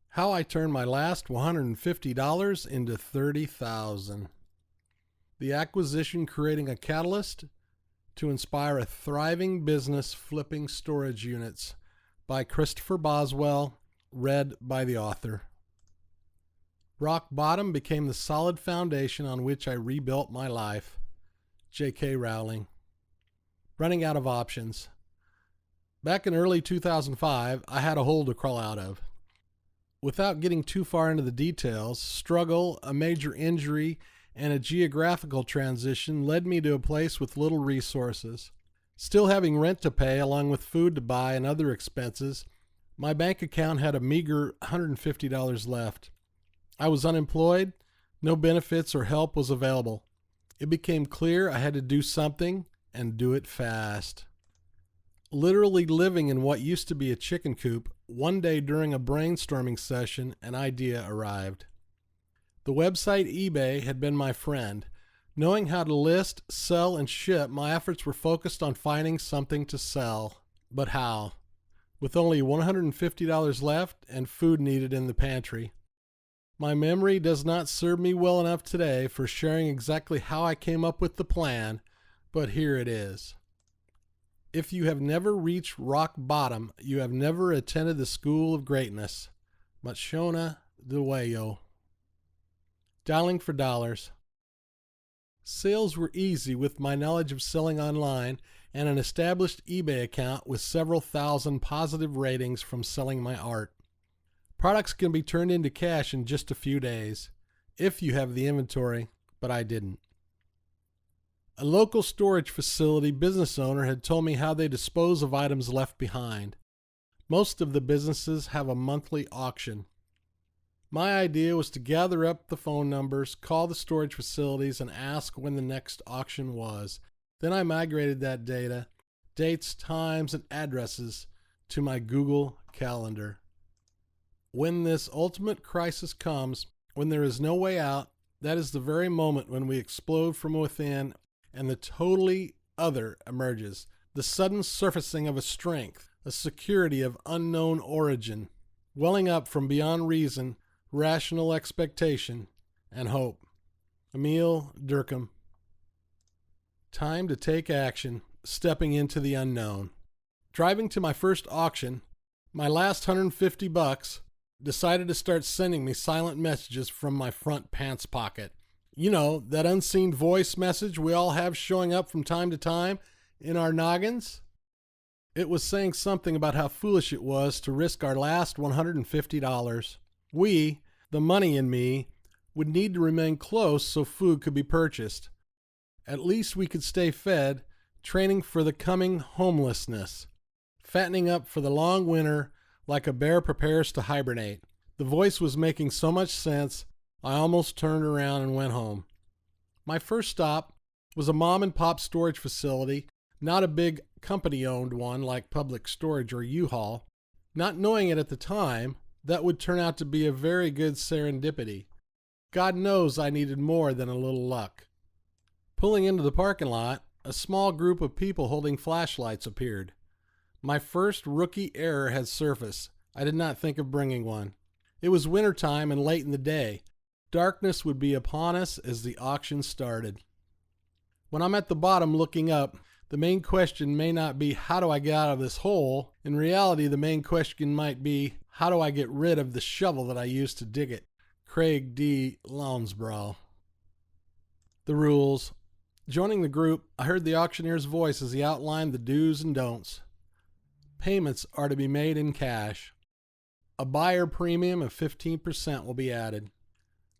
How I turned my last $150 into $30,000. The acquisition creating a catalyst to inspire a thriving business flipping storage units by Christopher Boswell, read by the author. Rock bottom became the solid foundation on which I rebuilt my life. J.K. Rowling. Running out of options. Back in early 2005, I had a hole to crawl out of. Without getting too far into the details, struggle, a major injury, and a geographical transition led me to a place with little resources. Still having rent to pay along with food to buy and other expenses, my bank account had a meager $150 left. I was unemployed, no benefits or help was available. It became clear I had to do something and do it fast. Literally living in what used to be a chicken coop, one day during a brainstorming session, an idea arrived. The website eBay had been my friend. Knowing how to list, sell, and ship, my efforts were focused on finding something to sell. But how? With only $150 left and food needed in the pantry. My memory does not serve me well enough today for sharing exactly how I came up with the plan, but here it is. If you have never reached rock bottom, you have never attended the school of greatness. Machona de Wayo. Dialing for dollars. Sales were easy with my knowledge of selling online and an established eBay account with several thousand positive ratings from selling my art. Products can be turned into cash in just a few days, if you have the inventory, but I didn't. A local storage facility business owner had told me how they dispose of items left behind. Most of the businesses have a monthly auction. My idea was to gather up the phone numbers, call the storage facilities, and ask when the next auction was. Then I migrated that data, dates, times, and addresses, to my Google Calendar. When this ultimate crisis comes, when there is no way out, that is the very moment when we explode from within and the totally other emerges, the sudden surfacing of a strength, a security of unknown origin, welling up from beyond reason, rational expectation, and hope. Emil Durkheim. Time to take action, stepping into the unknown. Driving to my first auction, my last $150 decided to start sending me silent messages from my front pants pocket. You know, that unseen voice message we all have showing up from time to time in our noggins? It was saying something about how foolish it was to risk our last $150. We, the money in me, would need to remain close so food could be purchased. At least we could stay fed, training for the coming homelessness, fattening up for the long winter like a bear prepares to hibernate. The voice was making so much sense, I almost turned around and went home. My first stop was a mom and pop storage facility, not a big company-owned one like Public Storage or U-Haul. Not knowing it at the time, that would turn out to be a very good serendipity. God knows I needed more than a little luck. Pulling into the parking lot, a small group of people holding flashlights appeared. My first rookie error had surfaced. I did not think of bringing one. It was wintertime and late in the day. Darkness would be upon us as the auction started. When I'm at the bottom looking up, the main question may not be, how do I get out of this hole? In reality, the main question might be, how do I get rid of the shovel that I used to dig it? Craig D. Lounsbrough. The rules. Joining the group, I heard the auctioneer's voice as he outlined the do's and don'ts. Payments are to be made in cash. A buyer premium of 15% will be added.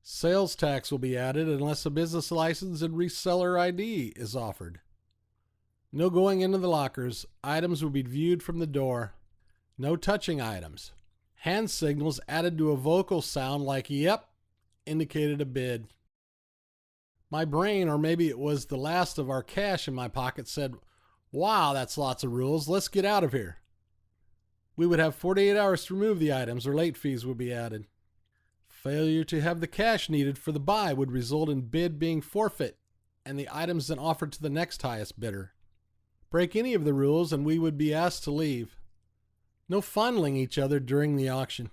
Sales tax will be added unless a business license and reseller ID is offered. No going into the lockers. Items will be viewed from the door. No touching items. Hand signals added to a vocal sound like "yep" indicated a bid. My brain, or maybe it was the last of our cash in my pocket, said, "Wow, that's lots of rules. Let's get out of here." We would have 48 hours to remove the items or late fees would be added. Failure to have the cash needed for the buy would result in bid being forfeit and the items then offered to the next highest bidder. Break any of the rules and we would be asked to leave. No fondling each other during the auction.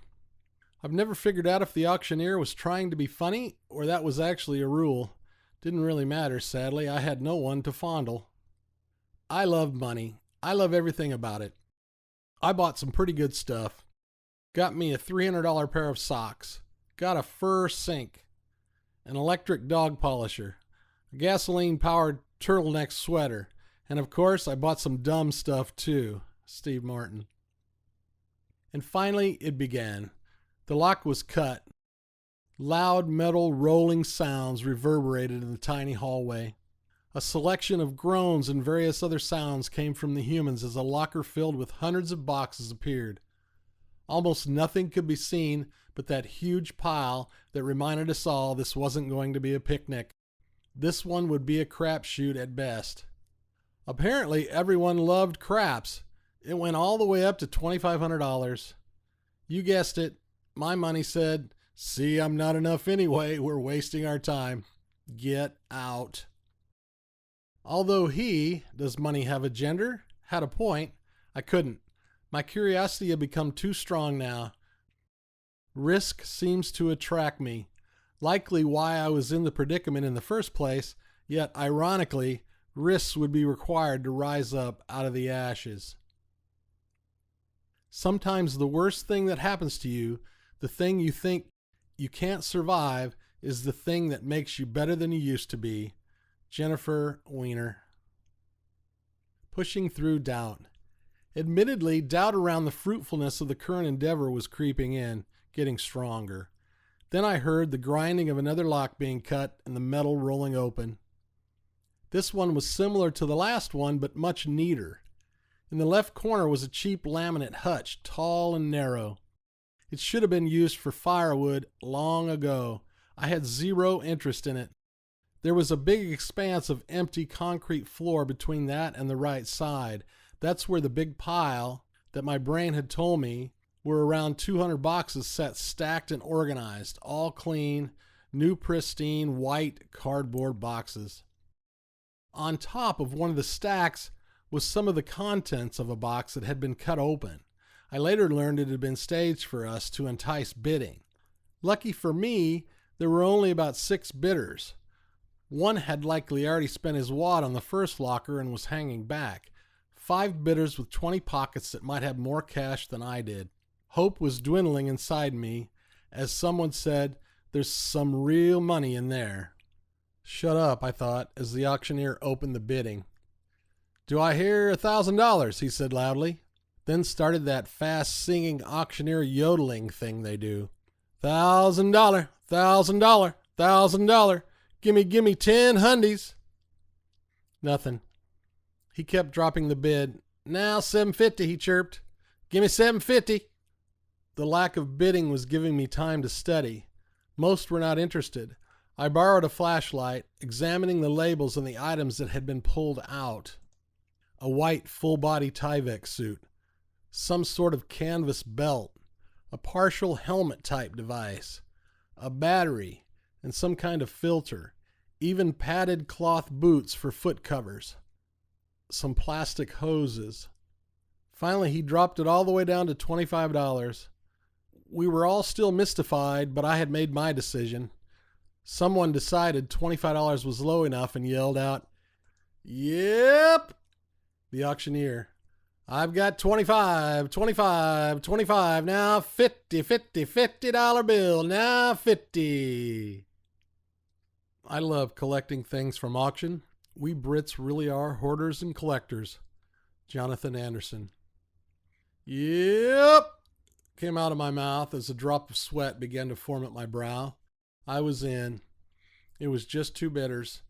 I've never figured out if the auctioneer was trying to be funny or that was actually a rule. Didn't really matter, sadly. I had no one to fondle. I love money. I love everything about it. I bought some pretty good stuff. Got me a $300 pair of socks. Got a fur sink. An electric dog polisher. A gasoline-powered turtleneck sweater. And of course, I bought some dumb stuff too. Steve Martin. And finally, it began. The lock was cut. Loud metal rolling sounds reverberated in the tiny hallway. A selection of groans and various other sounds came from the humans as a locker filled with hundreds of boxes appeared. Almost nothing could be seen but that huge pile that reminded us all this wasn't going to be a picnic. This one would be a crapshoot at best. Apparently, everyone loved craps. It went all the way up to $2,500. You guessed it. My money said, "See, I'm not enough anyway. We're wasting our time. Get out." Although he, does money have a gender, had a point, I couldn't. My curiosity had become too strong now. Risk seems to attract me. Likely why I was in the predicament in the first place, yet ironically, risks would be required to rise up out of the ashes. Sometimes the worst thing that happens to you, the thing you think you can't survive, is the thing that makes you better than you used to be. Jennifer Weiner. Pushing through doubt. Admittedly, doubt around the fruitfulness of the current endeavor was creeping in, getting stronger. Then I heard the grinding of another lock being cut and the metal rolling open. This one was similar to the last one, but much neater. In the left corner was a cheap laminate hutch, tall and narrow. It should have been used for firewood long ago. I had zero interest in it. There was a big expanse of empty concrete floor between that and the right side. That's where the big pile that my brain had told me were around 200 boxes set stacked and organized, all clean, new pristine white cardboard boxes. On top of one of the stacks was some of the contents of a box that had been cut open. I later learned it had been staged for us to entice bidding. Lucky for me, there were only about 6 bidders. One had likely already spent his wad on the first locker and was hanging back. 5 bidders with 20 pockets that might have more cash than I did. Hope was dwindling inside me. As someone said, "There's some real money in there." Shut up, I thought, as the auctioneer opened the bidding. "Do I hear $1,000? He said loudly. Then started that fast-singing auctioneer yodeling thing they do. $1,000, $1,000, $1,000. Gimme 10 hundies. Nothing. He kept dropping the bid. "Now $750, he chirped. "Gimme $750. The lack of bidding was giving me time to study. Most were not interested. I borrowed a flashlight, examining the labels on the items that had been pulled out. A white full-body Tyvek suit, some sort of canvas belt, a partial helmet-type device, a battery, and some kind of filter, even padded cloth boots for foot covers, some plastic hoses. Finally, he dropped it all the way down to $25. We were all still mystified, but I had made my decision. Someone decided $25 was low enough and yelled out, "Yep!" The auctioneer. "I've got 25, 25, 25, now 50, 50, $50 bill, now 50. I love collecting things from auction. We Brits really are hoarders and collectors. Jonathan Anderson. "Yep," came out of my mouth as a drop of sweat began to form at my brow. I was in. It was just 2 bidders.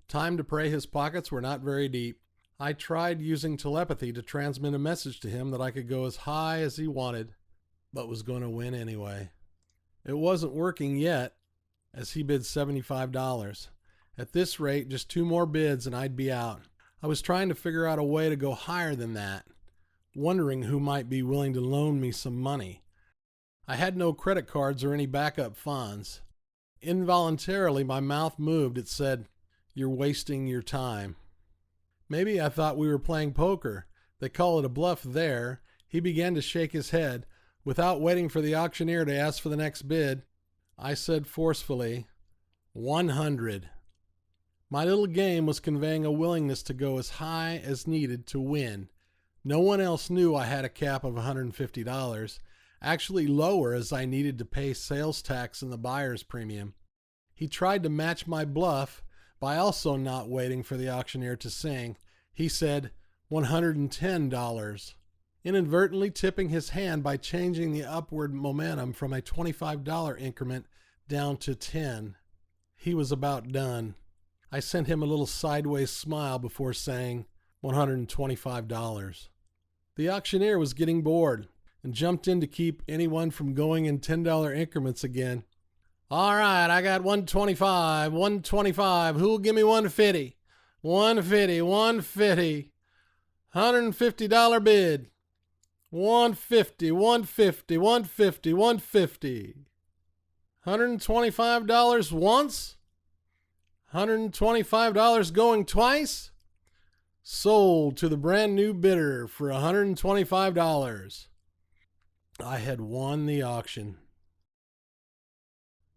Time to pray his pockets were not very deep. I tried using telepathy to transmit a message to him that I could go as high as he wanted, but was going to win anyway. It wasn't working yet, as he bid $75. At this rate, just 2 more bids and I'd be out. I was trying to figure out a way to go higher than that, wondering who might be willing to loan me some money. I had no credit cards or any backup funds. Involuntarily, my mouth moved. It said, "You're wasting your time." Maybe I thought we were playing poker. They call it a bluff there. He began to shake his head. Without waiting for the auctioneer to ask for the next bid, I said forcefully, 100. My little game was conveying a willingness to go as high as needed to win. No one else knew I had a cap of $150, actually lower as I needed to pay sales tax and the buyer's premium. He tried to match my bluff by also not waiting for the auctioneer to sing. He said $110, inadvertently tipping his hand by changing the upward momentum from a $25 increment down to 10. He was about done. I sent him a little sideways smile before saying $125. The auctioneer was getting bored and jumped in to keep anyone from going in $10 increments again. All right, I got 125, 125. Who'll give me 150? 150, 150. $150 bid. 150, 150, 150, 150. $125 once? $125 going twice? Sold to the brand new bidder for $125. I had won the auction.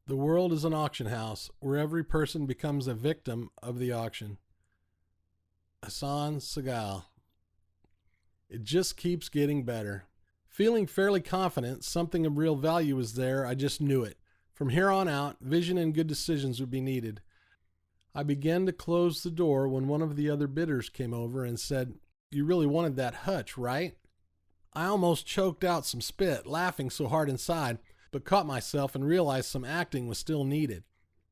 The world is an auction house where every person becomes a victim of the auction. Hassan Segal. It just keeps getting better. Feeling fairly confident something of real value was there, I just knew it. From here on out, vision and good decisions would be needed. I began to close the door when one of the other bidders came over and said, "You really wanted that hutch, right?" I almost choked out some spit, laughing so hard inside, but caught myself and realized some acting was still needed.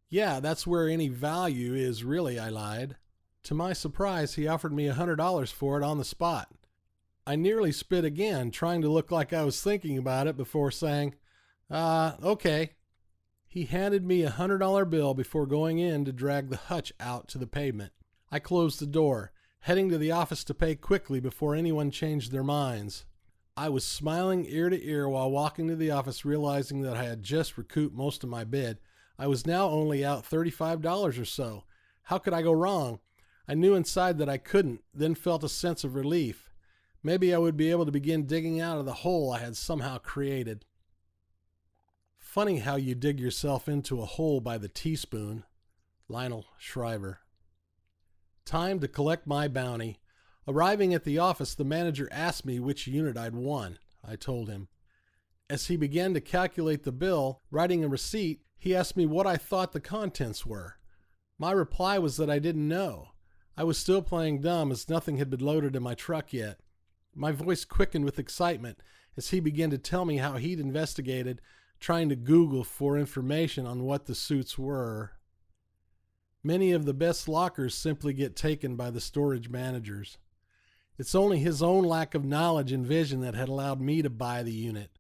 "Yeah, that's where any value is really," I lied. To my surprise, he offered me $100 for it on the spot. I nearly spit again, trying to look like I was thinking about it before saying, okay. He handed me a $100 bill before going in to drag the hutch out to the pavement. I closed the door, heading to the office to pay quickly before anyone changed their minds. I was smiling ear to ear while walking to the office, realizing that I had just recouped most of my bid. I was now only out $35 or so. How could I go wrong? I knew inside that I couldn't, then felt a sense of relief. Maybe I would be able to begin digging out of the hole I had somehow created. Funny how you dig yourself into a hole by the teaspoon. Lionel Shriver. Time to collect my bounty. Arriving at the office, the manager asked me which unit I'd won. I told him. As he began to calculate the bill, writing a receipt, he asked me what I thought the contents were. My reply was that I didn't know. I was still playing dumb as nothing had been loaded in my truck yet. My voice quickened with excitement as he began to tell me how he'd investigated, trying to Google for information on what the suits were. Many of the best lockers simply get taken by the storage managers. It's only his own lack of knowledge and vision that had allowed me to buy the unit.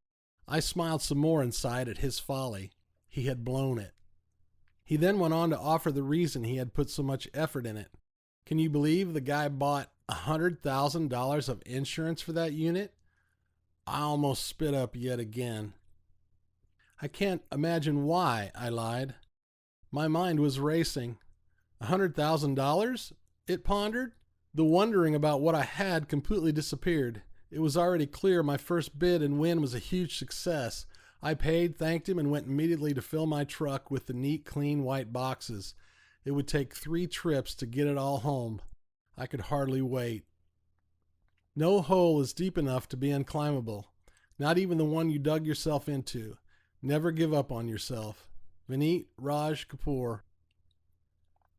I smiled some more inside at his folly. He had blown it. He then went on to offer the reason he had put so much effort in it. Can you believe the guy bought $100,000 of insurance for that unit? I almost spit up yet again. I can't imagine why, I lied. My mind was racing. $100,000? It pondered. The wondering about what I had completely disappeared. It was already clear my first bid and win was a huge success. I paid, thanked him, and went immediately to fill my truck with the neat, clean white boxes. It would take 3 trips to get it all home. I could hardly wait. No hole is deep enough to be unclimbable, not even the one you dug yourself into. Never give up on yourself. Vineet Raj Kapoor.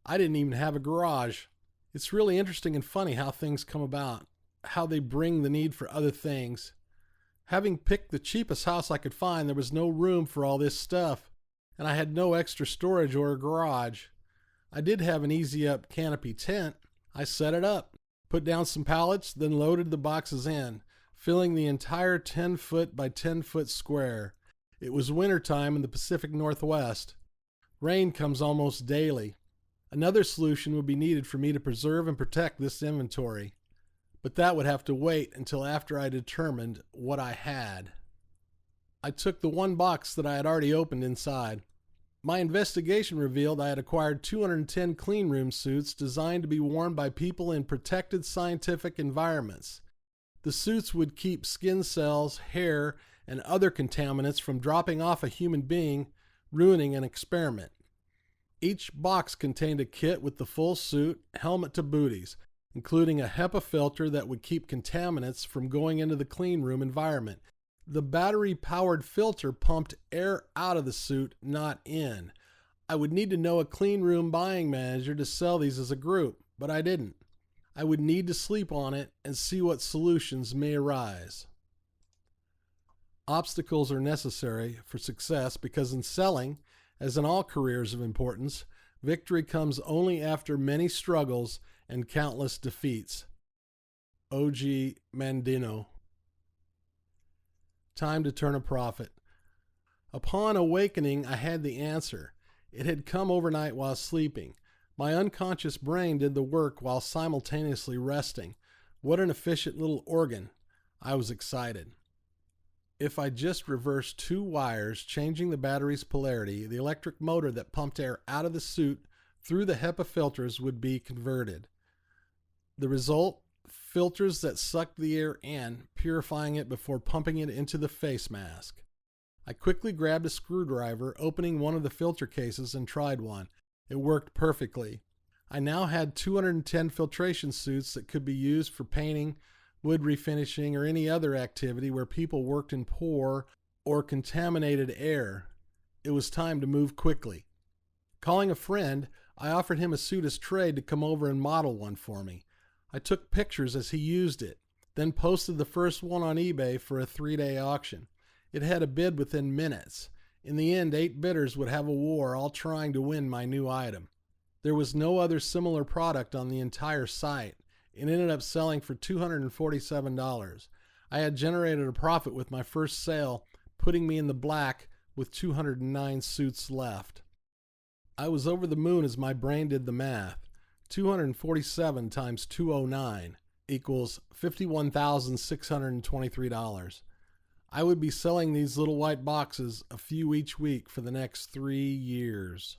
I didn't even have a garage. It's really interesting and funny how things come about, how they bring the need for other things. Having picked the cheapest house I could find, there was no room for all this stuff, and I had no extra storage or a garage. I did have an easy-up canopy tent. I set it up, put down some pallets, then loaded the boxes in, filling the entire 10-foot by 10-foot square. It was wintertime in the Pacific Northwest. Rain comes almost daily. Another solution would be needed for me to preserve and protect this inventory, but that would have to wait until after I determined what I had. I took the one box that I had already opened inside. My investigation revealed I had acquired 210 cleanroom suits designed to be worn by people in protected scientific environments. The suits would keep skin cells, hair, and other contaminants from dropping off a human being, ruining an experiment. Each box contained a kit with the full suit, helmet to booties, including a HEPA filter that would keep contaminants from going into the cleanroom environment. The battery-powered filter pumped air out of the suit, not in. I would need to know a cleanroom buying manager to sell these as a group, but I didn't. I would need to sleep on it and see what solutions may arise. Obstacles are necessary for success because in selling, as in all careers of importance, victory comes only after many struggles and countless defeats. O.G. Mandino. Time to turn a profit. Upon awakening, I had the answer. It had come overnight while sleeping. My unconscious brain did the work while simultaneously resting. What an efficient little organ. I was excited. If I just reversed 2 wires, changing the battery's polarity, the electric motor that pumped air out of the suit through the HEPA filters would be converted. The result? Filters that sucked the air in, purifying it before pumping it into the face mask. I quickly grabbed a screwdriver, opening one of the filter cases, and tried one. It worked perfectly. I now had 210 filtration suits that could be used for painting, wood refinishing, or any other activity where people worked in poor or contaminated air. It was time to move quickly. Calling a friend, I offered him a suit as trade to come over and model one for me. I took pictures as he used it, then posted the first one on eBay for a 3-day auction. It had a bid within minutes. In the end, 8 bidders would have a war, all trying to win my new item. There was no other similar product on the entire site. It ended up selling for $247. I had generated a profit with my first sale, putting me in the black with 209 suits left. I was over the moon as my brain did the math. 247 times 209 equals $51,623. I would be selling these little white boxes, a few each week, for the next 3 years.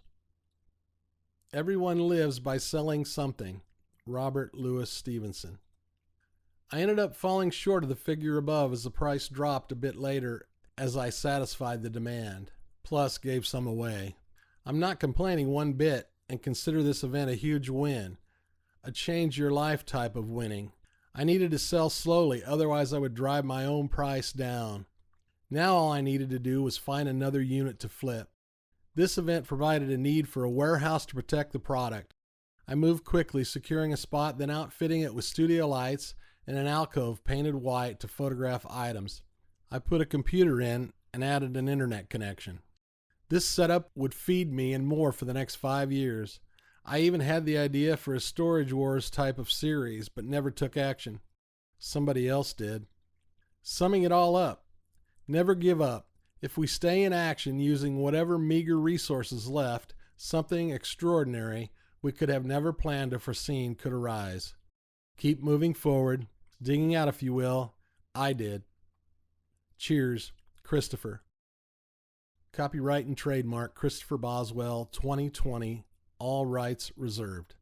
Everyone lives by selling something. Robert Louis Stevenson. I ended up falling short of the figure above as the price dropped a bit later as I satisfied the demand, plus gave some away. I'm not complaining one bit and consider this event a huge win, a change your life type of winning. I needed to sell slowly, otherwise I would drive my own price down. Now all I needed to do was find another unit to flip. This event provided a need for a warehouse to protect the product. I moved quickly, securing a spot, then outfitting it with studio lights and an alcove painted white to photograph items. I put a computer in and added an internet connection. This setup would feed me and more for the next 5 years. I even had the idea for a Storage Wars type of series, but never took action. Somebody else did. Summing it all up, never give up. If we stay in action using whatever meager resources left, something extraordinary we could have never planned or foreseen could arise. Keep moving forward, digging out if you will. I did. Cheers, Christopher. Copyright and trademark Christopher Boswell, 2020, all rights reserved.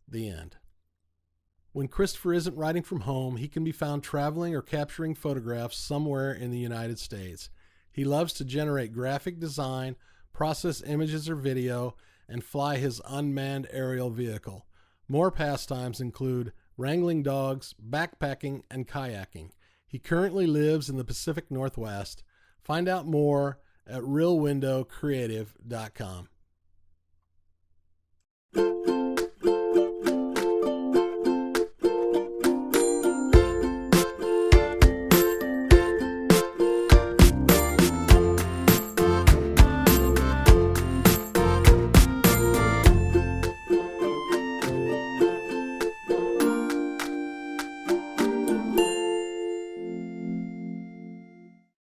The end. When Christopher isn't writing from home, he can be found traveling or capturing photographs somewhere in the United States. He loves to generate graphic design, process images or video, and fly his unmanned aerial vehicle. More pastimes include wrangling dogs, backpacking, and kayaking. He currently lives in the Pacific Northwest. Find out more at realwindowcreative.com.